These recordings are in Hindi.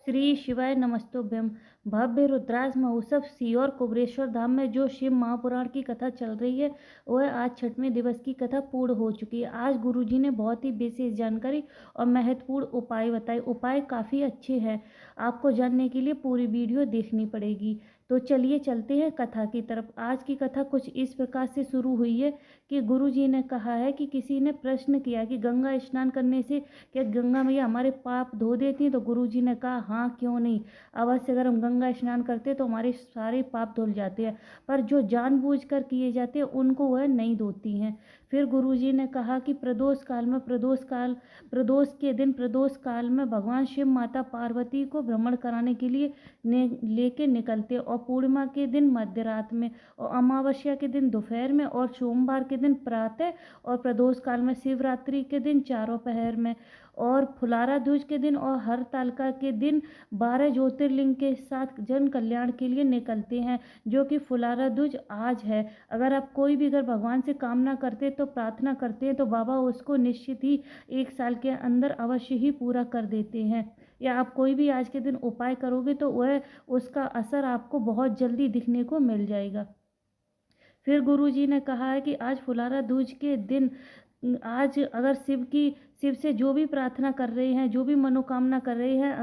श्री शिवाय नमस्तुभ्यम। भव्य रुद्राज महोत्सव सीहोर कुबेरेश्वर धाम में जो शिव महापुराण की कथा चल रही है वह आज छठवें दिवस की कथा पूर्ण हो चुकी है। आज गुरुजी ने बहुत ही विशेष जानकारी और महत्वपूर्ण उपाय बताए। उपाय काफ़ी अच्छे हैं, आपको जानने के लिए पूरी वीडियो देखनी पड़ेगी। तो चलिए चलते हैं कथा की तरफ। आज की कथा कुछ इस प्रकार से शुरू हुई है कि गुरुजी ने कहा है कि किसी ने प्रश्न किया कि गंगा स्नान करने से क्या गंगा मैया हमारे पाप धो देती हैं? तो गुरुजी ने कहा हाँ, क्यों नहीं, अवश्य। अगर हम गंगा स्नान करते हैं तो हमारे सारे पाप धुल जाते हैं, पर जो जानबूझकर किए जाते हैं उनको वह नहीं धोती हैं। फिर गुरुजी ने कहा कि प्रदोष काल में भगवान शिव माता पार्वती को भ्रमण कराने के लिए लेके निकलते हैं, और पूर्णिमा के दिन मध्य रात में, और अमावस्या के दिन दोपहर में, और सोमवार के दिन प्रातः, और प्रदोष काल में शिवरात्रि के दिन चारों पहर में, और फुलारा दूज के दिन, और हरतालिका के दिन 12 ज्योतिर्लिंग के साथ जन कल्याण के लिए निकलते हैं, जो कि फुलारा दूज आज है। अगर आप कोई भी अगर भगवान से कामना करते तो प्रार्थना करते हैं तो बाबा उसको निश्चित ही 1 साल के अंदर अवश्य ही पूरा कर देते हैं। या आप कोई भी आज के दिन उपाय करोगे तो वह उसका असर आपको बहुत जल्दी दिखने को मिल जाएगा। फिर गुरुजी ने कहा है कि आज फुलारा दूज के दिन आज अगर शिव से जो भी प्रार्थना कर रहे हैं, जो भी मनोकामना कर रहे हैं,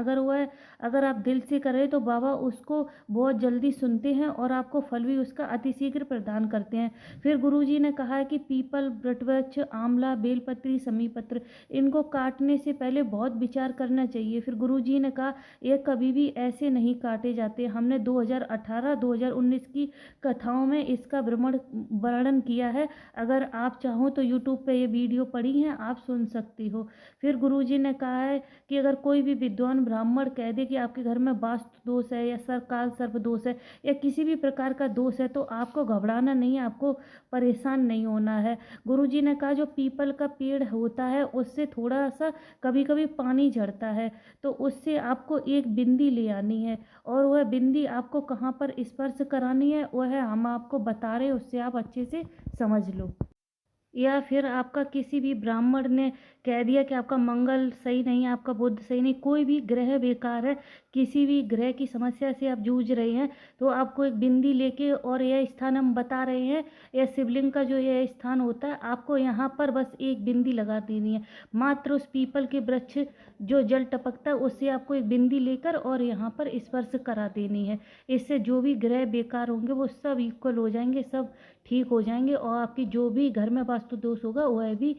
अगर आप दिल से कर रहे हैं तो बाबा उसको बहुत जल्दी सुनते हैं और आपको फल भी उसका अतिशीघ्र प्रदान करते हैं। फिर गुरुजी ने कहा है कि पीपल, वटवृक्ष, आंवला, बेलपत्री, समीपत्र, इनको काटने से पहले बहुत विचार करना चाहिए। फिर गुरुजी ने कहा ये कभी भी ऐसे नहीं काटे जाते। हमने 2018-2019 की कथाओं में इसका वर्णन किया है। अगर आप चाहो तो यूट्यूब पे ये वीडियो पड़ी है, आप सुन सकती हो। फिर गुरुजी ने कहा है कि अगर कोई भी विद्वान ब्राह्मण कह दे कि आपके घर में वास्तु दोष है या काल सर्प दोष है या किसी भी प्रकार का दोष है तो आपको घबराना नहीं है, आपको परेशान नहीं होना है। गुरुजी ने कहा जो पीपल का पेड़ होता है उससे थोड़ा सा कभी कभी पानी झड़ता है, तो उससे आपको एक बिंदी ले आनी है, और वह बिंदी आपको कहाँ पर स्पर्श करानी है वह हम आपको बता रहे हैं, उससे आप अच्छे से समझ लो। या फिर आपका किसी भी ब्राह्मण ने कह दिया कि आपका मंगल सही नहीं है, आपका बुध सही नहीं, कोई भी ग्रह बेकार है, किसी भी ग्रह की समस्या से आप जूझ रहे हैं, तो आपको एक बिंदी लेके, और यह स्थान हम बता रहे हैं, यह शिवलिंग का जो यह स्थान होता है, आपको यहाँ पर बस एक बिंदी लगा देनी है। मात्र उस पीपल के वृक्ष जो जल टपकता है उससे आपको एक बिंदी लेकर और यहाँ पर स्पर्श करा देनी है। इससे जो भी ग्रह बेकार होंगे वो सब इक्वल हो जाएंगे, सब ठीक हो जाएंगे, और आपकी जो भी घर में वास्तु दोष होगा वह भी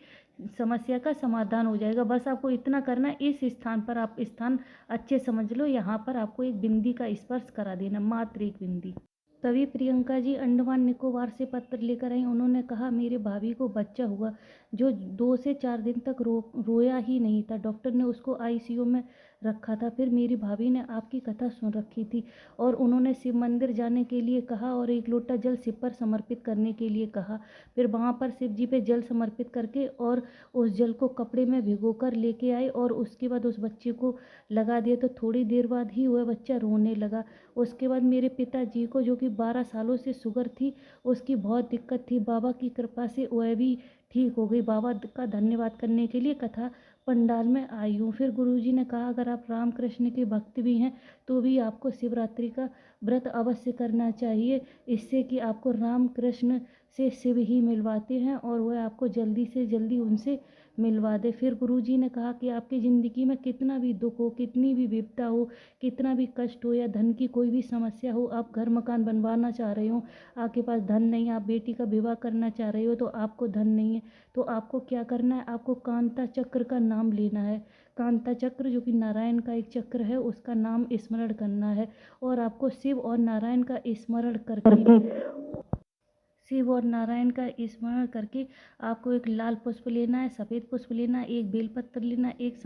समस्या का समाधान हो जाएगा। बस आपको इतना करना है, इस स्थान पर आप स्थान अच्छे समझ लो, यहाँ पर आपको एक बिंदी का स्पर्श करा देना, मात्र एक बिंदी। तभी प्रियंका जी अंडमान निकोबार से पत्र लेकर आई। उन्होंने कहा मेरे भाभी को बच्चा हुआ जो 2 से 4 दिन तक रोया ही नहीं था। डॉक्टर ने उसको आईसीयू में रखा था। फिर मेरी भाभी ने आपकी कथा सुन रखी थी और उन्होंने शिव मंदिर जाने के लिए कहा और 1 लोटा जल शिव पर समर्पित करने के लिए कहा। फिर वहाँ पर शिव जी पे जल समर्पित करके और उस जल को कपड़े में भिगोकर लेके आए और उसके बाद उस बच्चे को लगा दिया, तो थोड़ी देर बाद ही वह बच्चा रोने लगा। उसके बाद मेरे पिताजी को, जो कि 12 सालों से शुगर थी, उसकी बहुत दिक्कत थी, बाबा की कृपा से वह भी ठीक हो गई। बाबा का धन्यवाद करने के लिए कथा पंडाल में आई हूँ। फिर गुरुजी ने कहा अगर आप रामकृष्ण के भक्त भी हैं तो भी आपको शिवरात्रि का व्रत अवश्य करना चाहिए, इससे कि आपको राम कृष्ण से शिव ही मिलवाते हैं और वह आपको जल्दी से जल्दी उनसे मिलवा दे। फिर गुरुजी ने कहा कि आपकी ज़िंदगी में कितना भी दुख हो, कितनी भी विपदा हो, कितना भी कष्ट हो या धन की कोई भी समस्या हो, आप घर मकान बनवाना चाह रहे हो, आपके पास धन नहीं, आप बेटी का विवाह करना चाह रहे हो तो आपको धन नहीं है, तो आपको क्या करना है, आपको कांता चक्र का नाम लेना है। कांता चक्र जो कि नारायण का एक चक्र है, उसका नाम स्मरण करना है, और आपको शिव और नारायण का स्मरण करके आपको एक लाल पुष्प लेना है, सफ़ेद पुष्प लेना है, एक बेलपत्र लेना है, एक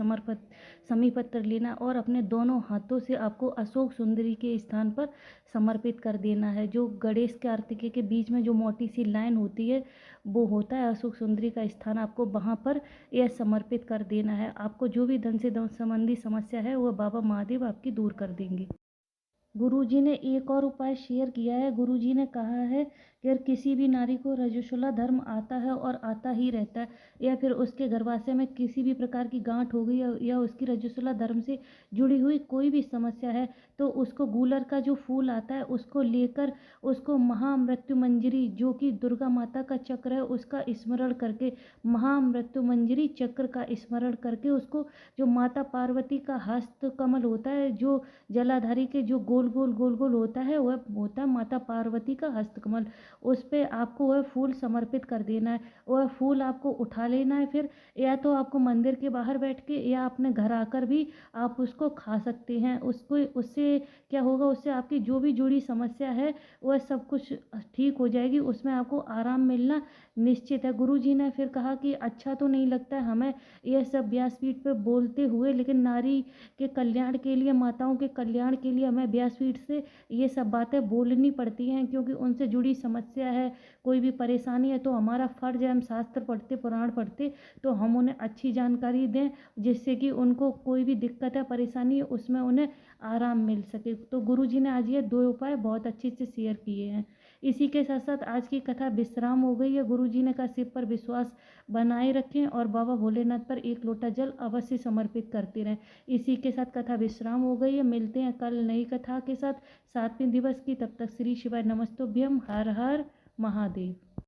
समीपत्र लेना है, और अपने दोनों हाथों से आपको अशोक सुंदरी के स्थान पर समर्पित कर देना है। जो गणेश कार्तिकेय के बीच में जो मोटी सी लाइन होती है वो होता है अशोक सुंदरी का स्थान, आपको वहाँ पर यह समर्पित कर देना है। आपको जो भी धन से संबंधी समस्या है वह बाबा महादेव आपकी दूर कर देंगे। गुरुजी ने एक और उपाय शेयर किया है। गुरुजी ने कहा है कि अगर किसी भी नारी को रजस्वला धर्म आता है और आता ही रहता है, या फिर उसके गर्भाशय में किसी भी प्रकार की गांठ हो गई या उसकी रजस्वला धर्म से जुड़ी हुई कोई भी समस्या है, तो उसको गूलर का जो फूल आता है उसको लेकर उसको महामृत्यु मंजरी, जो कि दुर्गा माता का चक्र है, उसका स्मरण करके, महामृत्यु मंजरी चक्र का स्मरण करके, उसको जो माता पार्वती का हस्त कमल होता है, जो जलाधारी के जो गोल गोल गोल गोल होता है, वह होता है माता पार्वती का हस्तकमल। उस पे आपको वह फूल समर्पित कर देना है। वह फूल आपको उठा लेना है, फिर या तो आपको मंदिर के बाहर बैठ के या अपने घर आकर भी आप उसको खा सकते हैं। उसको उससे क्या होगा, उससे आपकी जो भी जुड़ी समस्या है वह सब कुछ ठीक हो जाएगी, उसमें आपको आराम मिलना निश्चित है। गुरुजी ने फिर कहा कि अच्छा तो नहीं लगता है हमें यह सब व्यासपीठ पे बोलते हुए, लेकिन नारी के कल्याण के लिए, माताओं के कल्याण के लिए हमें व्यासपीठ से ये सब बातें बोलनी पड़ती हैं, क्योंकि उनसे जुड़ी समस्या है, कोई भी परेशानी है, तो हमारा फ़र्ज़ है, हम शास्त्र पढ़ते, पुराण पढ़ते, तो हम उन्हें अच्छी जानकारी दें, जिससे कि उनको कोई भी दिक्कत है, परेशानी है, उसमें उन्हें आराम मिल सके। तो गुरुजी ने आज ये 2 उपाय बहुत अच्छे से शेयर किए हैं। इसी के साथ साथ आज की कथा विश्राम हो गई है। गुरुजी ने कहा शिव पर विश्वास बनाए रखें और बाबा भोलेनाथ पर 1 लोटा जल अवश्य समर्पित करते रहें। इसी के साथ कथा विश्राम हो गई है। मिलते हैं कल नई कथा के साथ 7वें दिवस की। तब तक श्री शिवाय नमस्तुभ्यम। हर हर महादेव।